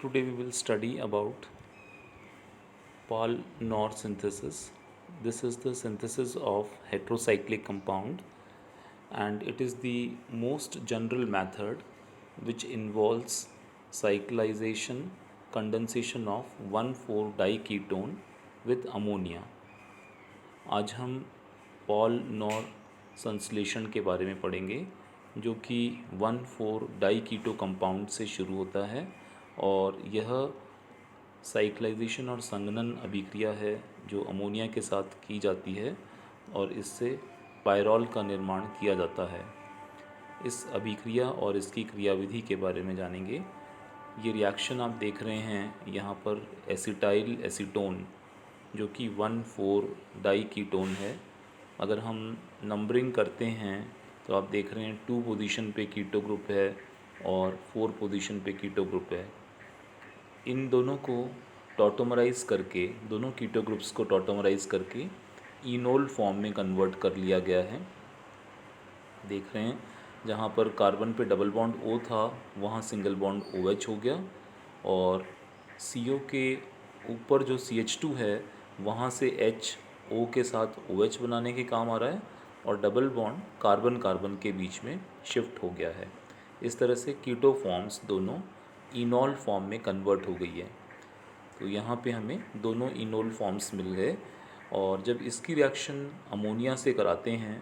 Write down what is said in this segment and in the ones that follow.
Today we will study about Paul-Knorr synthesis. This is the synthesis of heterocyclic compound, and it is the most general method which involves cyclization, condensation of 1,4-diketone with ammonia. आज हम Paul nor संश्लेषण के बारे में पढ़ेंगे जो कि 1,4-डाइकीटो compound से शुरू होता है और यह साइक्लाइजेशन और संघनन अभिक्रिया है जो अमोनिया के साथ की जाती है और इससे पायरॉल का निर्माण किया जाता है। इस अभिक्रिया और इसकी क्रियाविधि के बारे में जानेंगे। ये रिएक्शन आप देख रहे हैं यहाँ पर एसिटाइल एसीटोन जो कि 1,4-डाइकीटोन है। अगर हम नंबरिंग करते हैं तो आप देख रहे हैं 2 पोजीशन पे कीटो ग्रुप है और 4 पोजीशन पे कीटो ग्रुप है। इन दोनों को टॉटोमराइज करके, दोनों कीटो ग्रुप्स को टॉटोमराइज करके इनोल फॉर्म में कन्वर्ट कर लिया गया है। देख रहे हैं जहाँ पर कार्बन पे डबल बॉन्ड O था वहाँ सिंगल बॉन्ड OH हो गया और CO के ऊपर जो CH2 है वहाँ से H O के साथ OH बनाने के काम आ रहा है और डबल बॉन्ड कार्बन कार्बन के बीच में शिफ्ट हो गया है। इस तरह से कीटो फॉर्म्स दोनों इनोल फॉर्म में कन्वर्ट हो गई है। तो यहाँ पे हमें दोनों इनोल फॉर्म्स मिल गए और जब इसकी रिएक्शन अमोनिया से कराते हैं,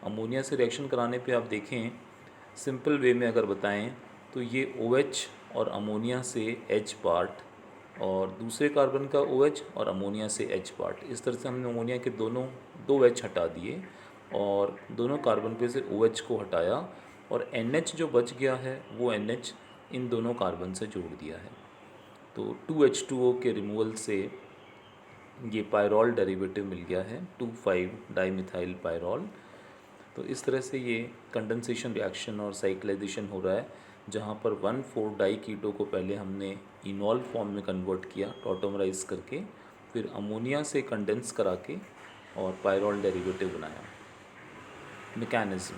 अमोनिया से रिएक्शन कराने पे आप देखें सिंपल वे में अगर बताएं तो ये OH और अमोनिया से H पार्ट और दूसरे कार्बन का OH और अमोनिया से H पार्ट, इस तरह से हमने अमोनिया के दोनों 2 H हटा दिए और दोनों कार्बन पे से OH को हटाया और NH जो बच गया है वो NH इन दोनों कार्बन से जोड़ दिया है। तो 2H2O के रिमूवल से ये पायरॉल डेरिवेटिव मिल गया है 2,5-डाइमिथाइल पायरॉल। तो इस तरह से ये कंडेंसेशन रिएक्शन और साइक्लाइजेशन हो रहा है जहाँ पर 1,4-डाइकीटो को पहले हमने इनोल फॉर्म में कन्वर्ट किया टॉटोमराइज करके, फिर अमोनिया से कंडेंस करा के और पायरॉल डेरिवेटिव बनाया। Mechanism: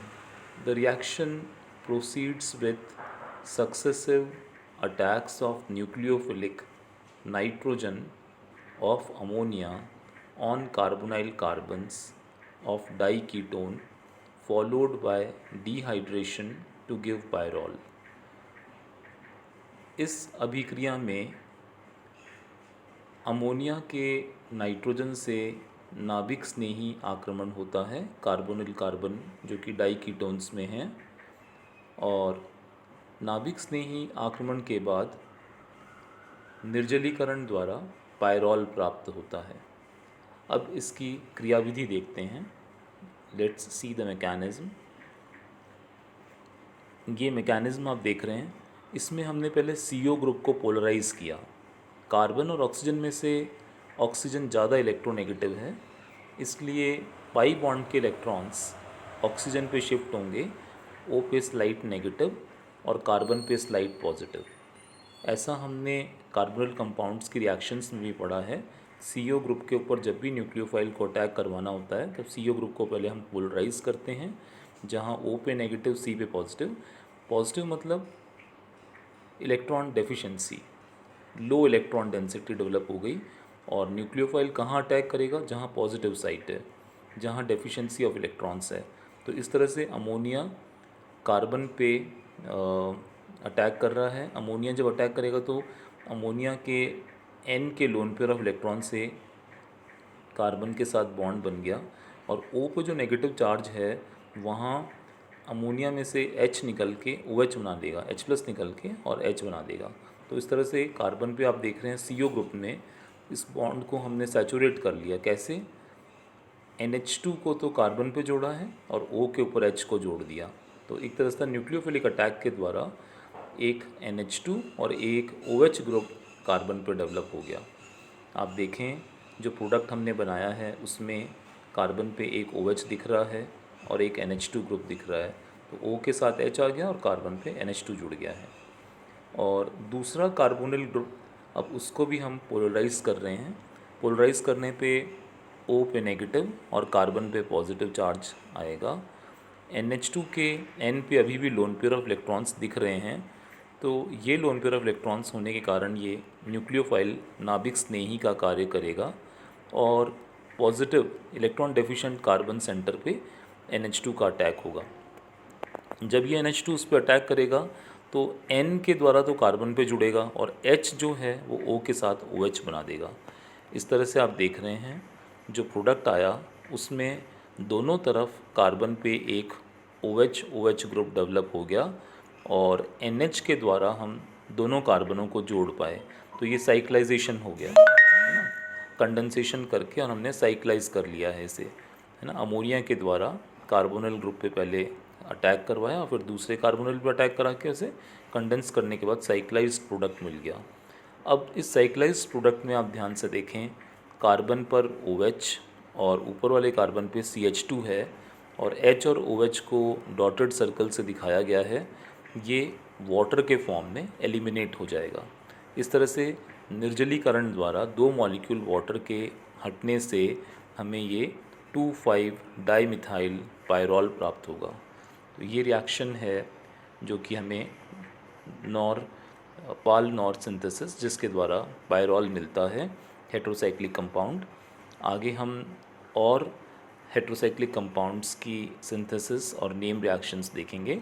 the reaction proceeds with successive attacks of nucleophilic nitrogen of ammonia on carbonyl carbons of diketone followed by dehydration to give pyrrole। इस अभिक्रिया में अमोनिया के नाइट्रोजन से नाभिक स्नेही आक्रमण होता है कार्बोनिल कार्बन जो कि डाइकीटोन्स में हैं और नाभिक स्नेही आक्रमण के बाद निर्जलीकरण द्वारा पायरॉल प्राप्त होता है। अब इसकी क्रियाविधि देखते हैं। Let's see the mechanism. ये मैकेनिज्म आप देख रहे हैं, इसमें हमने पहले CO ग्रुप को पोलराइज़ किया। कार्बन और ऑक्सीजन में से ऑक्सीजन ज़्यादा इलेक्ट्रोनेगेटिव है, इसलिए पाई बॉन्ड के इलेक्ट्रॉन्स ऑक्सीजन पे शिफ्ट होंगे, O पे स्लाइट नेगेटिव और कार्बन पे स्लाइट पॉजिटिव। ऐसा हमने कार्बोनिल कंपाउंड्स की रिएक्शंस में भी पढ़ा है। CO ग्रुप के ऊपर जब भी न्यूक्लियोफाइल को अटैक करवाना होता है तब CO ग्रुप को पहले हम पोलराइज करते हैं, जहां O पे नेगेटिव, C पे पॉजिटिव। पॉजिटिव मतलब electron deficiency, low electron density develop हो गई और न्यूक्लियोफाइल कहाँ अटैक करेगा? जहाँ पॉजिटिव साइट है, जहाँ डेफिशिएंसी ऑफ इलेक्ट्रॉन्स है। तो इस तरह से अमोनिया कार्बन पे अटैक कर रहा है। अमोनिया जब अटैक करेगा तो अमोनिया के N के लोन पेयर ऑफ इलेक्ट्रॉन से कार्बन के साथ बॉन्ड बन गया और O पे जो नेगेटिव चार्ज है वहाँ अमोनिया में से H निकल के OH बना देगा, H+ निकल के और H बना देगा। तो इस तरह से कार्बन पे आप देख रहे हैं CO ग्रुप में इस बॉन्ड को हमने सैचुरेट कर लिया। कैसे? NH2 को तो कार्बन पे जोड़ा है और O के ऊपर H को जोड़ दिया। तो एक तरह से न्यूक्लियोफिलिक अटैक के द्वारा एक NH2 और एक OH ग्रुप कार्बन पर डेवलप हो गया। आप देखें जो प्रोडक्ट हमने बनाया है उसमें कार्बन पे एक OH दिख रहा है और एक NH2 ग्रुप दिख रहा है। तो O के साथ H आ गया और कार्बन पे NH2 जुड़ गया है। और दूसरा कार्बोनिल ग्रुप, अब उसको भी हम पोलराइज़ कर रहे हैं। पोलराइज़ करने पे O पे नेगेटिव और कार्बन पे पॉजिटिव चार्ज आएगा। NH2 के N पे अभी भी लोन पेयर ऑफ इलेक्ट्रॉन्स दिख रहे हैं, तो तो ये लोन पेयर ऑफ इलेक्ट्रॉन्स होने के कारण ये न्यूक्लियोफाइल नाभिक स्नेही का कार्य करेगा और positive electron deficient carbon centre पे NH2 का अटैक होगा। जब ये NH2 उस पर अटैक करेगा तो N के द्वारा तो कार्बन पे जुड़ेगा और H जो है वो O के साथ OH बना देगा। इस तरह से आप देख रहे हैं जो प्रोडक्ट आया उसमें दोनों तरफ कार्बन पे एक OH ग्रुप डेवलप हो गया और NH के द्वारा हम दोनों कार्बनों को जोड़ पाए, तो ये साइक्लाइजेशन हो गया, है ना। कंडेंसेशन करके और हमने साइक्लाइज कर लिया है इसे, है ना। अमोनिया के द्वारा कार्बोनिल ग्रुप पे पहले अटैक करवाया और फिर दूसरे कार्बोनिल पे अटैक करा के उसे कंडेंस करने के बाद साइक्लाइज्ड प्रोडक्ट मिल गया। अब इस साइक्लाइज्ड प्रोडक्ट में आप ध्यान से देखें, कार्बन पर OH और ऊपर वाले कार्बन पे CH2 है और H और OH को डॉटेड सर्कल से दिखाया गया है। ये वाटर के फॉर्म में एलिमिनेट हो जाएगा। इस तरह से निर्जलीकरण द्वारा दो मॉलिक्यूल वाटर के हटने से हमें ये 2,5 डाइमिथाइल पायरॉल प्राप्त होगा। तो ये रिएक्शन है जो कि हमें पाल नॉर सिंथेसिस जिसके द्वारा पायरॉल मिलता है हेट्रोसाइक्लिक कंपाउंड। आगे हम और हेट्रोसाइक्लिक कंपाउंड्स की सिंथेसिस और नेम रिएक्शंस देखेंगे।